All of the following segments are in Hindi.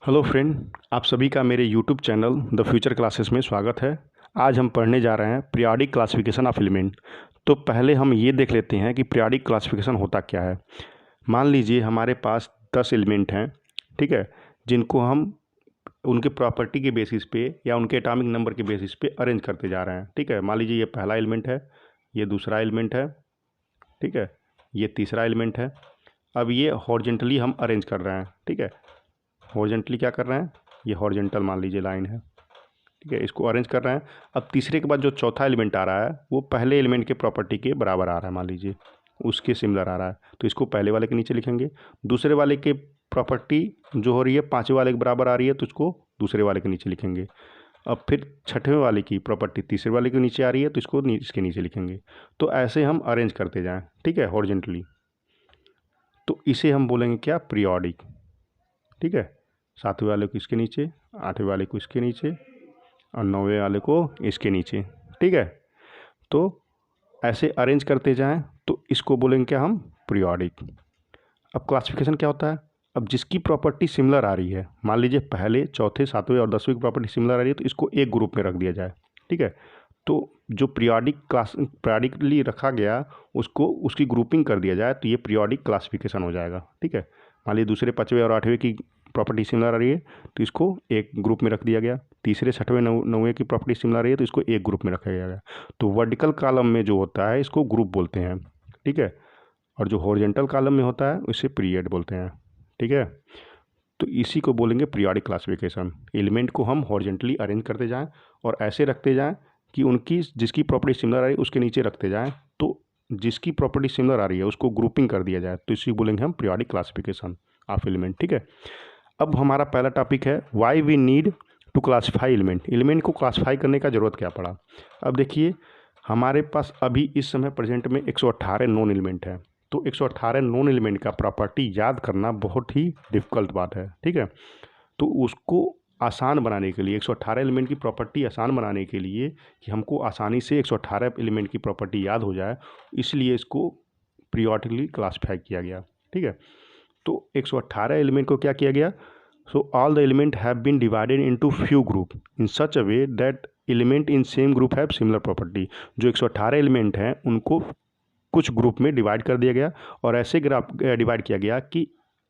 हेलो फ्रेंड, आप सभी का मेरे YouTube channel the future classes में स्वागत है। आज हम पढ़ने जा रहे हैं पीरियोडिक क्लासिफिकेशन ऑफ एलिमेंट। तो पहले हम ये देख लेते हैं कि पीरियोडिक क्लासिफिकेशन होता क्या है। मान लीजिए हमारे पास 10 एलिमेंट हैं, ठीक है, जिनको हम उनके प्रॉपर्टी के बेसिस पे या उनके एटॉमिक नंबर के बेसिस पे अरेंज करते जा रहे हैं। ठीक है, मान लीजिए ये पहला एलिमेंट है, ये दूसरा एलिमेंट है, ठीक है, ये तीसरा एलिमेंट है। अब ये हॉरिजॉन्टली हम अरेंज कर रहे हैं। ठीक है, हॉरिजॉन्टली क्या कर रहे हैं, ये हॉरिजॉन्टल मान लीजिए लाइन है, ठीक है, इसको अरेंज कर रहे हैं। अब तीसरे के बाद जो चौथा एलिमेंट आ रहा है वो पहले एलिमेंट के प्रॉपर्टी के बराबर आ रहा है, मान लीजिए उसके सिमिलर आ रहा है, तो इसको पहले वाले के नीचे लिखेंगे। दूसरे वाले के प्रॉपर्टी जो हो रही है पाँचवें वाले के बराबर आ रही है, तो उसको दूसरे वाले के नीचे लिखेंगे। अब फिर छठवें वाले की प्रॉपर्टी तीसरे वाले के नीचे आ रही है, तो इसको इसके नीचे लिखेंगे। तो ऐसे हम अरेंज करते जाएँ, ठीक है, हॉरिजॉन्टली। तो इसे हम बोलेंगे क्या, पीरियोडिक। ठीक है, सातवें वाले को इसके नीचे, आठवें वाले को इसके नीचे और नौवें वाले को इसके नीचे। ठीक है, तो ऐसे अरेंज करते जाएं तो इसको बोलेंगे क्या हम, पीरियोडिक। अब क्लासिफिकेशन क्या होता है, अब जिसकी प्रॉपर्टी सिमिलर आ रही है, मान लीजिए पहले चौथे सातवें और 10वें की प्रॉपर्टी सिमिलर आ रही है, तो इसको एक ग्रुप में रख दिया जाए। ठीक है, तो जो पीरियोडिकली रखा गया उसको उसकी ग्रुपिंग कर दिया जाए, तो ये पीरियोडिक क्लासिफिकेशन हो जाएगा। ठीक है, मान लीजिए दूसरे पाँचवें और आठवें की प्रॉपर्टी सिमिलर आ रही है, तो इसको एक ग्रुप में रख दिया गया। तीसरे छठवें नौवें की प्रॉपर्टी सिमिलर आ रही है, तो इसको एक ग्रुप में रखा गया। तो वर्टिकल कॉलम में जो होता है इसको ग्रुप बोलते हैं। ठीक है, और जो हॉरिजॉन्टल कॉलम में होता है उसे पीरियड बोलते हैं। ठीक है, तो इसी को बोलेंगे पीरियोडिक क्लासिफिकेशन। एलिमेंट को हम हॉरिजॉन्टली अरेंज करते जाएं और ऐसे रखते जाएं कि उनकी जिसकी प्रॉपर्टी सिमिलर आ रही है उसके नीचे रखते जाएं, तो जिसकी प्रॉपर्टी सिमिलर आ रही है उसको ग्रुपिंग कर दिया जाए, तो इसी बोलेंगे हम पीरियोडिक क्लासिफिकेशन ऑफ एलिमेंट। ठीक है, अब हमारा पहला टॉपिक है why we need to classify element. Element को क्लासीफाई करने का ज़रूरत क्या पड़ा। अब देखिए हमारे पास अभी इस समय प्रेजेंट में 118 नॉन एलिमेंट है, तो 118 नॉन एलिमेंट का प्रॉपर्टी याद करना बहुत ही डिफ़िकल्ट बात है। ठीक है, तो उसको आसान बनाने के लिए 118 एलिमेंट की प्रॉपर्टी आसान बनाने के लिए कि हमको आसानी से 118 एलिमेंट की प्रॉपर्टी याद हो जाए, इसलिए इसको पीरियोडिकली क्लासीफाई किया गया। ठीक है, तो 118 एलिमेंट को क्या किया गया, so all the element have been divided into few group in such a way that element in same group have similar property. जो 118 एलिमेंट हैं उनको कुछ ग्रुप में डिवाइड कर दिया गया और ऐसे डिवाइड किया गया कि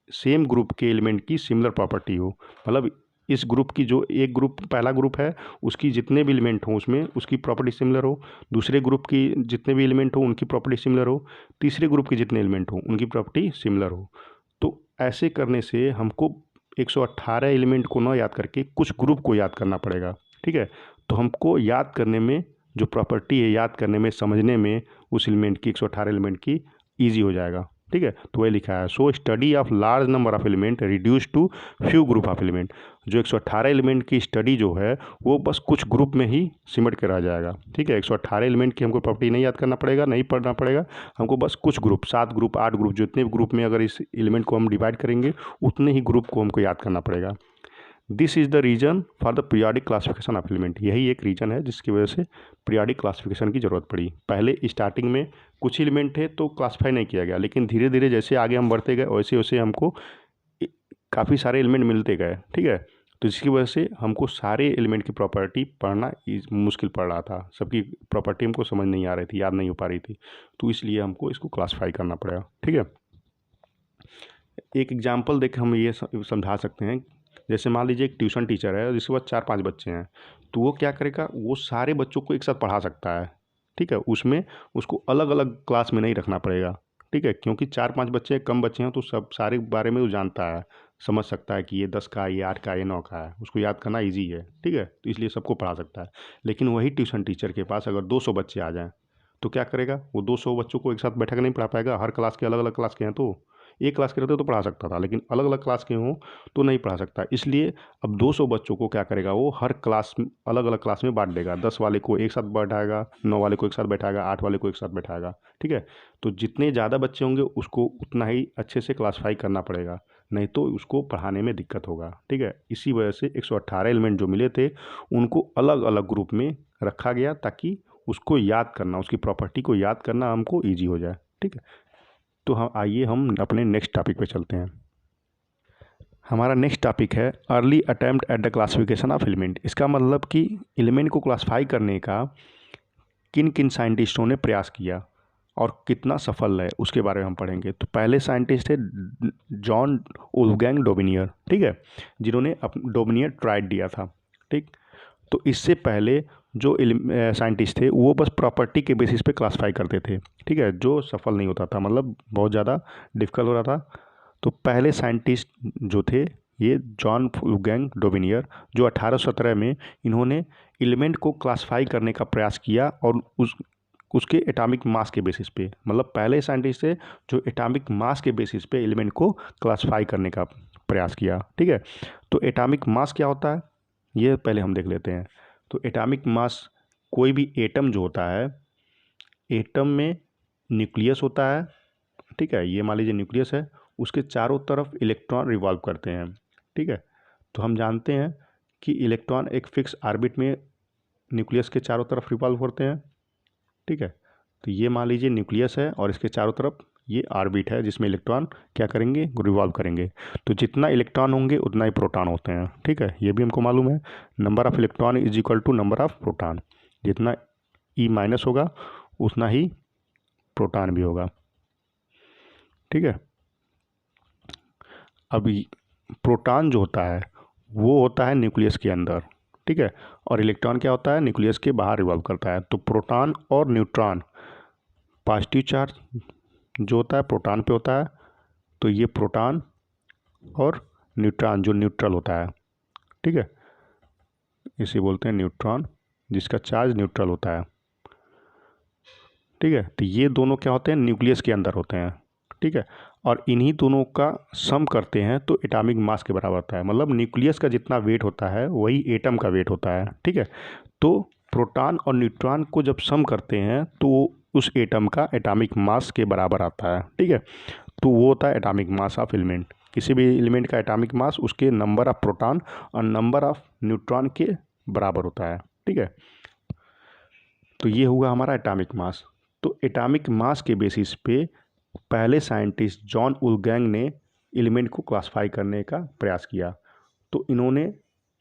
सेम ग्रुप के एलिमेंट की सिमिलर प्रॉपर्टी हो। मतलब इस ग्रुप की जो एक ग्रुप पहला ग्रुप है उसकी जितने भी एलिमेंट हों उसमें उसकी प्रॉपर्टी सिमिलर हो, दूसरे ग्रुप की जितने भी एलिमेंट हो उनकी प्रॉपर्टी सिमिलर हो, तीसरे ग्रुप के जितने एलिमेंट हो उनकी प्रॉपर्टी सिमिलर हो। तो ऐसे करने से हमको 118 एलिमेंट को ना याद करके कुछ ग्रुप को याद करना पड़ेगा। ठीक है, तो हमको याद करने में जो प्रॉपर्टी है, याद करने में, समझने में उस एलिमेंट की 118 एलिमेंट की ईजी हो जाएगा। ठीक है, तो वही लिखा है, so study of large number of element reduce to few group of element. जो 118 एलिमेंट की स्टडी जो है वो बस कुछ ग्रुप में ही सिमट के रह जाएगा। ठीक है, 118 एलिमेंट की हमको प्रॉपर्टी नहीं याद करना पड़ेगा, नहीं पढ़ना पड़ेगा, हमको बस कुछ ग्रुप, 7 ग्रुप 8 ग्रुप, जितने भी ग्रुप में अगर इस एलिमेंट को हम डिवाइड करेंगे उतने ही ग्रुप को हमको याद करना पड़ेगा। This is the reason for the periodic classification of element. यही एक रीज़न है जिसकी वजह से पीरियोडिक क्लासिफिकेशन की ज़रूरत पड़ी। पहले स्टार्टिंग में कुछ एलिमेंट थे तो क्लासीफाई नहीं किया गया, लेकिन धीरे धीरे जैसे आगे हम बढ़ते गए वैसे वैसे हमको काफ़ी सारे एलिमेंट मिलते गए। ठीक है, तो जिसकी वजह से हमको सारे एलिमेंट की प्रॉपर्टी पढ़ना मुश्किल पड़ रहा था, सबकी प्रॉपर्टी हमको समझ नहीं आ रही थी, याद नहीं हो पा रही थी, तो इसलिए हमको इसको क्लासीफाई करना पड़ेगा। ठीक है, एक एग्जांपल देख हम ये समझा सकते हैं। जैसे मान लीजिए एक ट्यूशन टीचर है जिसके पास 4-5 बच्चे हैं, तो वो क्या करेगा, वो सारे बच्चों को एक साथ पढ़ा सकता है। ठीक है, उसमें उसको अलग अलग क्लास में नहीं रखना पड़ेगा। ठीक है, क्योंकि 4-5 बच्चे हैं, कम बच्चे हैं, तो सब सारे बारे में वो जानता है, समझ सकता है कि ये 10 का, ये 8 का, ये 9 का है, उसको याद करना ईजी है। ठीक है, तो इसलिए सबको पढ़ा सकता है। लेकिन वही ट्यूशन टीचर के पास अगर 200 बच्चे आ जाएँ तो क्या करेगा, वो 200 बच्चों को एक साथ बैठा कर नहीं पढ़ा पाएगा। हर क्लास के अलग अलग क्लास के हैं, तो एक क्लास के रहते तो पढ़ा सकता था, लेकिन अलग अलग क्लास के हों तो नहीं पढ़ा सकता। इसलिए अब 200 बच्चों को क्या करेगा, वो हर क्लास अलग अलग क्लास में बांट देगा। 10 वाले को एक साथ बैठाएगा, 9 वाले को एक साथ बैठाएगा, 8 वाले को एक साथ बैठाएगा। ठीक है, तो जितने ज़्यादा बच्चे होंगे उसको उतना ही अच्छे से क्लासीफाई करना पड़ेगा, नहीं तो उसको पढ़ाने में दिक्कत होगा। ठीक है, इसी वजह से 118 एलिमेंट जो मिले थे उनको अलग अलग ग्रुप में रखा गया ताकि उसको याद करना, उसकी प्रॉपर्टी को याद करना हमको ईजी हो जाए। ठीक है, तो हम आइए हम अपने नेक्स्ट टॉपिक पे चलते हैं। हमारा नेक्स्ट टॉपिक है early attempt at the classification of element. इसका मतलब कि एलिमेंट को क्लासिफाई करने का किन किन साइंटिस्टों ने प्रयास किया और कितना सफल है उसके बारे में हम पढ़ेंगे। तो पहले साइंटिस्ट थे जॉन वुल्फगैंग डोबिनियर, ठीक है, जिन्होंने डोबिनियर ट्राइड दिया था। ठीक, तो इससे पहले जो साइंटिस्ट थे वो बस प्रॉपर्टी के बेसिस पे क्लासिफाई करते थे, ठीक है, जो सफल नहीं होता था, मतलब बहुत ज़्यादा डिफिकल्ट हो रहा था। तो पहले साइंटिस्ट जो थे ये जॉन वुल्फगैंग डोबिनियर, जो 1817 में इन्होंने एलिमेंट को क्लासिफाई करने का प्रयास किया और उसके एटॉमिक मास के बेसिस पे, मतलब पहले साइंटिस्ट थे जो एटॉमिक मास के बेसिस पे एलिमेंट को क्लासिफाई करने का प्रयास किया। ठीक है, तो एटॉमिक मास क्या होता है ये पहले हम देख लेते हैं। तो एटॉमिक मास, कोई भी एटम जो होता है, एटम में न्यूक्लियस होता है, ठीक है, ये मान लीजिए न्यूक्लियस है, उसके चारों तरफ इलेक्ट्रॉन रिवॉल्व करते हैं। ठीक है, तो हम जानते हैं कि इलेक्ट्रॉन एक फिक्स ऑर्बिट में न्यूक्लियस के चारों तरफ रिवॉल्व करते हैं। ठीक है, तो ये मान लीजिए न्यूक्लियस है और इसके चारों तरफ ये ऑर्बिट है जिसमें इलेक्ट्रॉन क्या करेंगे, रिवॉल्व करेंगे। तो जितना इलेक्ट्रॉन होंगे उतना ही प्रोटॉन होते हैं। ठीक है, ये भी हमको मालूम है, number of electron is equal to number of proton. जितना ई माइनस होगा उतना ही प्रोटॉन भी होगा। ठीक है, अभी प्रोटॉन जो होता है वो होता है न्यूक्लियस के अंदर, ठीक है, और इलेक्ट्रॉन क्या होता है, न्यूक्लियस के बाहर रिवॉल्व करता है। तो प्रोटॉन और न्यूट्रॉन, पॉजिटिव चार्ज जो होता है प्रोटॉन पे होता है, तो ये प्रोटॉन और न्यूट्रॉन जो न्यूट्रल होता है, ठीक है, इसे बोलते हैं न्यूट्रॉन, जिसका चार्ज न्यूट्रल होता है। ठीक है, तो ये दोनों क्या होते हैं, न्यूक्लियस के अंदर होते हैं। ठीक है, और इन्हीं दोनों का सम करते हैं तो एटॉमिक मास के बराबर होता है, मतलब न्यूक्लियस का जितना वेट होता है वही एटम का वेट होता है। ठीक है, तो प्रोटॉन और न्यूट्रॉन को जब सम करते हैं तो उस एटम का एटॉमिक मास के बराबर आता है। ठीक है, तो वो होता है एटॉमिक मास ऑफ एलिमेंट। किसी भी एलिमेंट का एटॉमिक मास उसके नंबर ऑफ प्रोटॉन और नंबर ऑफ न्यूट्रॉन के बराबर होता है। ठीक है, तो ये हुआ हमारा एटॉमिक मास। तो एटॉमिक मास के बेसिस पे पहले साइंटिस्ट जॉन वुल्फगैंग ने एलिमेंट को क्लासिफाई करने का प्रयास किया। तो इन्होंने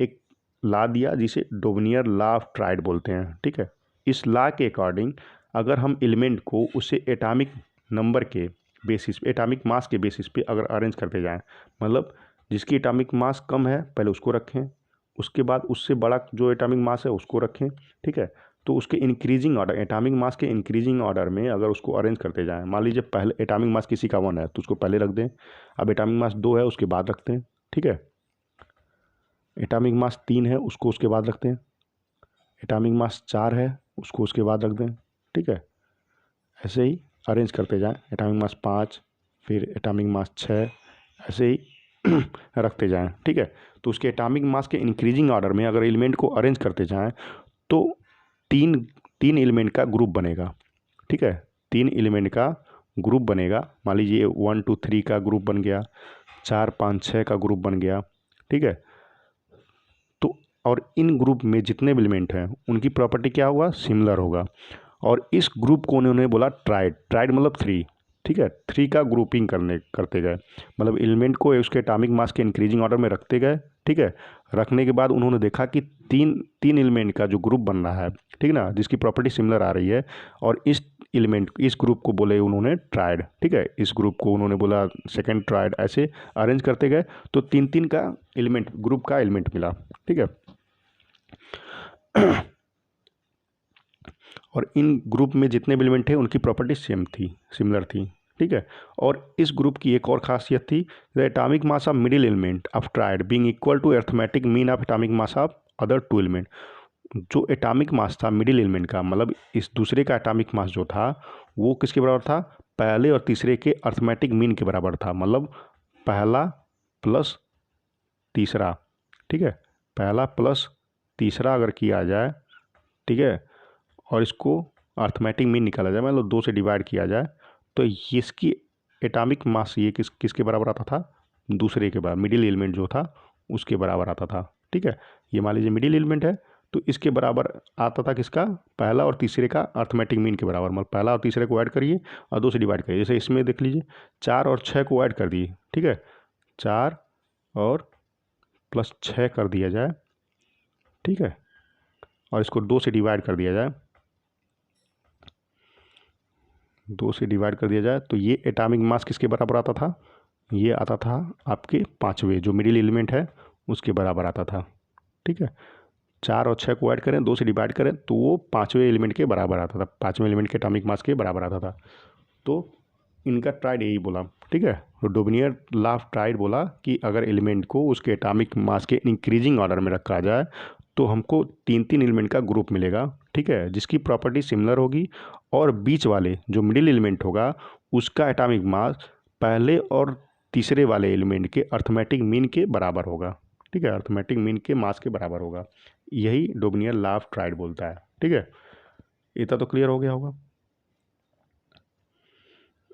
एक लॉ दिया जिसे डोबिनियर लॉ ऑफ ट्राइड बोलते हैं। ठीक है, इस लॉ के अकॉर्डिंग अगर हम एलिमेंट को उसे एटॉमिक नंबर के बेसिस पे, एटॉमिक मास के बेसिस पे अगर अरेंज करते जाएं, मतलब जिसकी एटॉमिक मास कम है पहले उसको रखें, उसके बाद उससे बड़ा जो एटॉमिक मास है उसको रखें। ठीक है, तो उसके इंक्रीजिंग ऑर्डर, एटॉमिक मास के इंक्रीजिंग ऑर्डर में अगर उसको अरेंज करते जाएं, मान लीजिए पहले एटॉमिक मास किसी का 1 है तो उसको पहले रख दें, अब एटॉमिक मास 2 है उसके बाद रखते हैं। ठीक है, एटॉमिक मास 3 है उसको उसके बाद रखते हैं, एटॉमिक मास 4 है उसको उसके बाद रख दें। ठीक है, ऐसे ही अरेंज करते जाएं, एटॉमिक मास 5, फिर एटॉमिक मास 6, ऐसे ही रखते जाएं। ठीक है, तो उसके एटॉमिक मास के इंक्रीजिंग ऑर्डर में अगर एलिमेंट को अरेंज करते जाएं तो तीन तीन एलिमेंट का ग्रुप बनेगा। ठीक है, 3 एलिमेंट का ग्रुप बनेगा, मान लीजिए 1 2 3 का ग्रुप बन गया, 4 5 6 का ग्रुप बन गया। ठीक है, तो और इन ग्रुप में जितने भी एलिमेंट हैं उनकी प्रॉपर्टी क्या होगा, सिमिलर होगा। और इस ग्रुप को उन्होंने बोला ट्राइड। ट्राइड मतलब 3। ठीक है, 3 का ग्रुपिंग करते गए, मतलब एलिमेंट को उसके एटॉमिक मास के इंक्रीजिंग ऑर्डर में रखते गए। ठीक है, रखने के बाद उन्होंने देखा कि तीन एलिमेंट का जो ग्रुप बन रहा है, ठीक ना, जिसकी प्रॉपर्टी सिमिलर आ रही है, और इस ग्रुप को बोले उन्होंने ट्राइड। ठीक है, इस ग्रुप को उन्होंने बोला सेकंड ट्राइड। ऐसे अरेंज करते गए तो 3 का एलिमेंट, ग्रुप का एलिमेंट मिला। ठीक है, और इन ग्रुप में जितने भी एलिमेंट थे उनकी प्रॉपर्टी सेम थी, सिमिलर थी। ठीक है, और इस ग्रुप की एक और खासियत थी, the atomic mass of middle element of triad being equal to arithmetic mean of atomic mass of other 2 element. जो एटॉमिक मास था मिडिल एलिमेंट का, मतलब इस दूसरे का एटॉमिक मास जो था वो किसके बराबर था, पहले और तीसरे के अरिथमेटिक मीन के बराबर था, मतलब पहला प्लस तीसरा। ठीक है, पहला प्लस तीसरा अगर किया जाए, ठीक है, और इसको अर्थमेटिक मीन निकाला जाए, मतलब 2 से डिवाइड किया जाए, तो इसकी एटॉमिक मास ये किसके बराबर आता था, दूसरे के बराबर, मिडिल एलिमेंट जो था उसके बराबर आता था। ठीक है, ये मान लीजिए मिडिल एलिमेंट है तो इसके बराबर आता था किसका, पहला और तीसरे का अर्थमेटिक मीन के बराबर, मतलब पहला और तीसरे को ऐड करिए और 2 से डिवाइड करिए। जैसे इसमें देख लीजिए 4 और 6 को ऐड कर दिए। ठीक है, 4 और +6 कर दिया जाए, ठीक है, और इसको 2 से डिवाइड कर दिया जाए, 2 से डिवाइड कर दिया जाए, तो ये एटॉमिक मास किसके बराबर आता था? ये आता था आपके 5वें जो मिडिल एलिमेंट है उसके बराबर आता था, ठीक है। 4 और 6 को ऐड करें, 2 से डिवाइड करें तो वो 5वें एलिमेंट के बराबर आता था, 5वें एलिमेंट के एटॉमिक मास के बराबर आता था। तो इनका ट्राइड यही बोला, ठीक है। तो डोबिनियर लॉ ऑफ ट्राइड बोला कि अगर एलिमेंट को उसके एटॉमिक मास के इंक्रीजिंग ऑर्डर में रखा जाए तो हमको 3-3 एलिमेंट का ग्रुप मिलेगा, ठीक है, जिसकी प्रॉपर्टी सिमिलर होगी और बीच वाले जो मिडिल एलिमेंट होगा उसका एटॉमिक मास पहले और तीसरे वाले एलिमेंट के अर्थमेटिक मीन के बराबर होगा, ठीक है, अर्थमेटिक मीन के मास के बराबर होगा। यही डोबिनियर लॉ ऑफ ट्राइड बोलता है, ठीक है। इतना तो क्लियर हो गया होगा।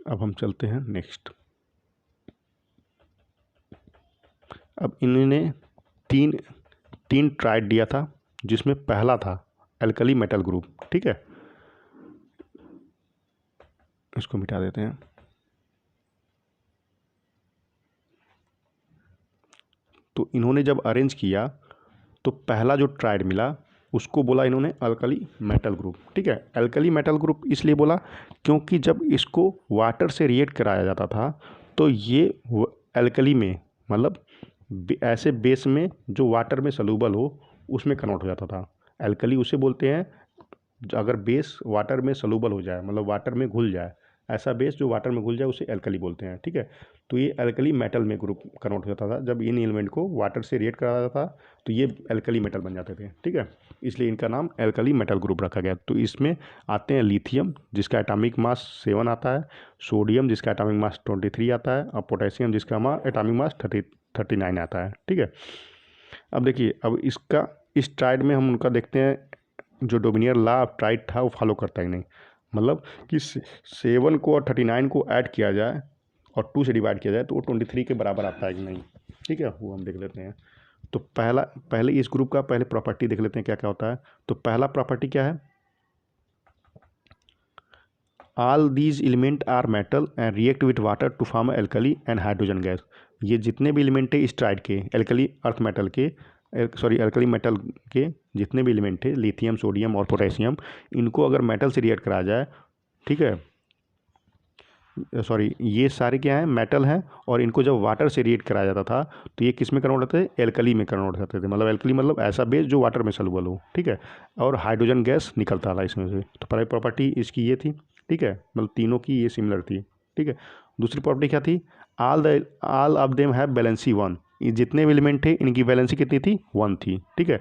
अब हम चलते हैं नेक्स्ट। अब इन्होंने तीन ट्राइड दिया था जिसमें पहला था एल्कली मेटल ग्रुप, ठीक है, इसको मिटा देते हैं। तो इन्होंने जब अरेंज किया तो पहला जो ट्राइड मिला उसको बोला इन्होंने अल्कली मेटल ग्रुप, ठीक है। अल्कली मेटल ग्रुप इसलिए बोला क्योंकि जब इसको वाटर से रिएक्ट कराया जाता था तो ये अल्कली में मतलब ऐसे बेस में जो वाटर में सलूबल हो उसमें कन्वर्ट हो जाता था। अल्कली उसे बोलते हैं अगर बेस वाटर में सलूबल हो जाए, मतलब वाटर में घुल जाए, ऐसा बेस जो वाटर में घुल जाए उसे अल्कली बोलते हैं, ठीक है। तो ये अल्कली मेटल में ग्रुप कन्वर्ट हो जाता था जब इन एलिमेंट को वाटर से रिएक्ट करा जाता था तो ये अल्कली मेटल बन जाते थे, ठीक है। इसलिए इनका नाम अल्कली मेटल ग्रुप रखा गया। तो इसमें आते हैं लिथियम जिसका एटॉमिक मास 7 आता है, सोडियम जिसका एटॉमिक मास 23 आता है और पोटेशियम जिसका एटॉमिक मास 39 आता है, ठीक है। अब देखिए, अब इसका इस ट्राइड में हम उनका देखते हैं जो डोबिनियर लॉ ऑफ ट्राइड था वो फॉलो करता है कि नहीं, मतलब कि 7 को और 39 को ऐड किया जाए और 2 से डिवाइड किया जाए तो वो 23 के बराबर आता है कि नहीं, ठीक है, वो हम देख लेते हैं। तो पहले इस ग्रुप का पहले प्रॉपर्टी देख लेते हैं क्या क्या होता है। तो पहला प्रॉपर्टी क्या है? All these element are metal and react with water to form alkali and hydrogen gas. ये जितने भी एलिमेंट है इस ट्राइड के एल्कली अर्थ मेटल के एल्कली मेटल के जितने भी एलिमेंट है लिथियम सोडियम और पोटेशियम, इनको अगर मेटल से रिएक्ट करा जाए, ठीक है, ये सारे क्या हैं? मेटल हैं। और इनको जब वाटर से रिएक्ट कराया जाता था तो ये किस में कन्वर्ट होते थे? एल्कली में कन्वर्ट होते थे। मतलब एल्कली मतलब ऐसा बेस जो वाटर में सॉल्युबल हो, ठीक है, और हाइड्रोजन गैस निकलता था इसमें से। तो पहली प्रॉपर्टी इसकी ये थी, ठीक है, मतलब तीनों की ये सिमिलर थी, ठीक है। दूसरी प्रॉपर्टी क्या थी? All of them have valency 1। ये जितने भी एलिमेंट थे इनकी वैलेंसी कितनी थी? 1 थी, ठीक है।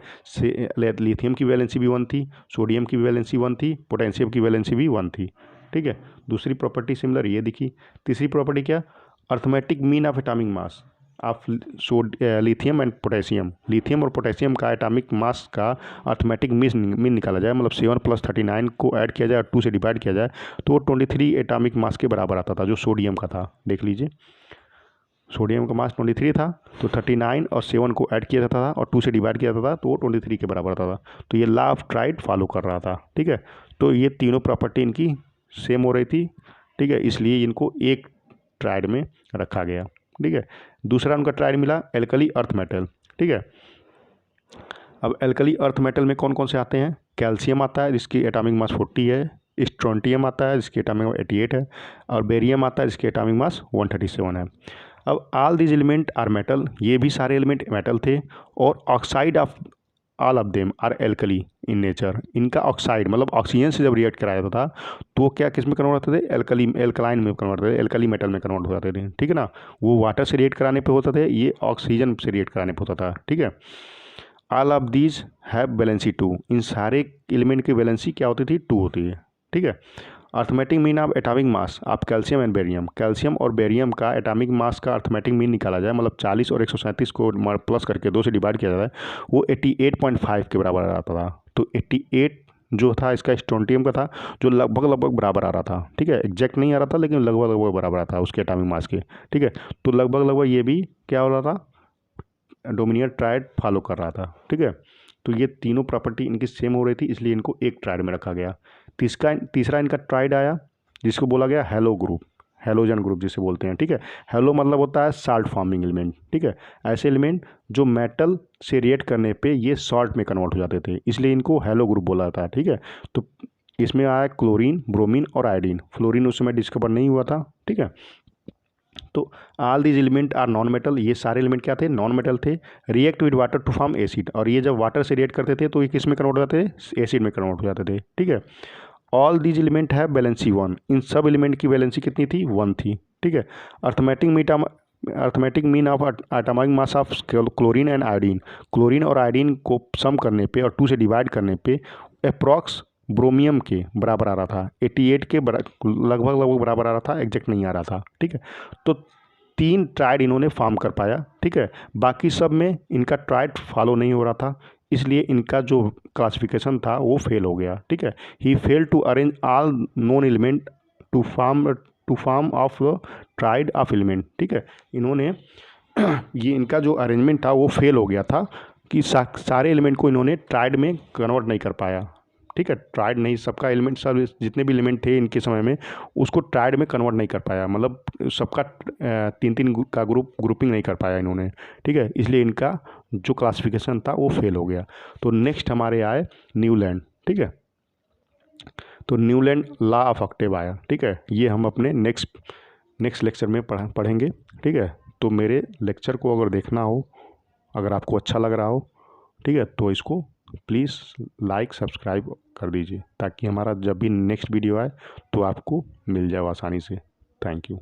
लिथियम की वैलेंसी भी 1 थी, सोडियम की वैलेंसी 1 थी, पोटेशियम की वैलेंसी भी 1 थी, ठीक है। दूसरी प्रॉपर्टी सिमिलर ये दिखी। तीसरी प्रॉपर्टी क्या? Arithmetic mean of atomic mass of lithium and potassium. Lithium और पोटेशियम का एटॉमिक मास का अर्थमेटिक मीन निकाला जाए, मतलब 7 + 39 को ऐड किया जाए और 2 से डिवाइड किया जाए तो वो 23 एटॉमिक मास के बराबर आता था जो सोडियम का था। देख लीजिए, सोडियम का मास 23 था तो 39 और 7 को ऐड किया जाता था और 2 से डिवाइड किया जाता था तो वो 23 के बराबर आता था। तो ये लॉ ऑफ ट्राइड फॉलो कर रहा था, ठीक है। तो ये तीनों प्रॉपर्टी इनकी सेम हो रही थी, ठीक है, इसलिए इनको एक ट्राइड में रखा गया, ठीक है। दूसरा उनका ट्राइड मिला एल्कली अर्थ मेटल, ठीक है। अब एल्कली अर्थ मेटल में कौन कौन से आते हैं? कैल्शियम आता है जिसकी एटॉमिक मास 40 है, स्ट्रोंटियम आता है जिसकी एटॉमिक मास 88 है, और बेरियम आता है जिसकी एटॉमिक मास 137 है। अब all these element are metal, ये भी सारे एलिमेंट मेटल थे, और oxide of all of them are alkali in nature. इनका ऑक्साइड मतलब ऑक्सीजन से जब रिएक्ट कराया जाता था तो वो क्या किस में कन्वर्ट होते थे? एल्कलाइन में कन्वर्ट होते थे, एल्कली मेटल में कन्वर्ट हो जाते थे, ठीक है ना। वो वाटर से रिएक्ट कराने पे होता थे, ये ऑक्सीजन से रिएक्ट कराने पे होता था, ठीक है। All of these have valency 2। इन सारे एलिमेंट की वैलेंसी क्या होती थी? 2 होती है, ठीक है। Arithmetic mean of atomic mass of calcium and barium. Calcium और बेरियम का एटॉमिक मास का अर्थमेटिक मीन निकाला जाए, मतलब 40 और 137 को प्लस करके 2 से डिवाइड किया जाता है, वो 88.5 के बराबर आ आता था। तो 88 जो था इसका स्ट्रोंटियम का था, जो लगभग बराबर आ रहा था, ठीक है, एग्जैक्ट नहीं आ रहा था लेकिन लगभग बराबर आ रहा था उसके एटॉमिक मास के, ठीक है। तो लगभग ये भी क्या हो रहा था? डोमिनियर ट्राइड फॉलो कर रहा था, ठीक है। तो ये तीनों प्रॉपर्टी इनकी सेम हो रही थी इसलिए इनको एक ट्राइड में रखा गया। तीसरा इनका ट्राइड आया जिसको बोला गया हेलो ग्रुप। हैलोजन ग्रुप जिसे बोलते हैं, ठीक है। हैलो मतलब होता है साल्ट फॉर्मिंग एलिमेंट, ठीक है। ऐसे एलिमेंट जो मेटल से रिएक्ट करने पे ये सॉल्ट में कन्वर्ट हो जाते थे, इसलिए इनको हैलो ग्रुप बोला जाता है, ठीक है। तो इसमें आया क्लोरीन, ब्रोमीन और आयोडीन। फ्लोरीन उस समय डिस्कवर नहीं हुआ था, ठीक है। तो all these element are non metal, ये सारे एलिमेंट क्या थे, नॉन मेटल थे। React with water to form acid, और ये जब वाटर से रिएक्ट करते थे तो ये किस में कन्वर्ट हो जाते थे, एसिड में कन्वर्ट हो जाते थे, ठीक है। ऑल दीज एलिमेंट है वैलेंसी 1, इन सब एलिमेंट की वैलेंसी कितनी थी, 1 थी, ठीक है। Arithmetic mean of atomic mass of chlorine and iodine, chlorine और आयोडीन को सम करने पे और 2 से डिवाइड करने पे अप्रॉक्स ब्रोमियम के बराबर आ रहा था, 88 के लगभग बराबर आ रहा था, एग्जैक्ट नहीं आ रहा था, ठीक है। तो 3 ट्राइड इन्होंने फॉर्म कर पाया, ठीक है। बाकी सब में इनका ट्राइड फॉलो नहीं हो रहा था, इसलिए इनका जो क्लासिफिकेशन था वो फेल हो गया, ठीक है। He fail to arrange all known element to form of triad of element, ठीक है। इन्होंने ये इनका जो अरेंजमेंट था वो फेल हो गया था कि सारे एलिमेंट को इन्होंने ट्राइड में कन्वर्ट नहीं कर पाया, ठीक है। ट्राइड नहीं, सबका एलिमेंट, सब जितने भी एलिमेंट थे इनके समय में उसको ट्राइड में कन्वर्ट नहीं कर पाया, मतलब सबका 3-3 का ग्रुपिंग नहीं कर पाया इन्होंने, ठीक है। इसलिए इनका जो क्लासिफिकेशन था वो फेल हो गया। तो नेक्स्ट हमारे आए न्यूलैंड, ठीक है। तो न्यूलैंड लॉ ऑफ ऑक्टेव आया, ठीक है। ये हम अपने नेक्स्ट लेक्चर में पढ़ेंगे, ठीक है। तो मेरे लेक्चर को अगर देखना हो, अगर आपको अच्छा लग रहा हो, ठीक है, तो इसको प्लीज़ लाइक सब्सक्राइब कर दीजिए, ताकि हमारा जब भी नेक्स्ट वीडियो आए तो आपको मिल जाए आसानी से। Thank you.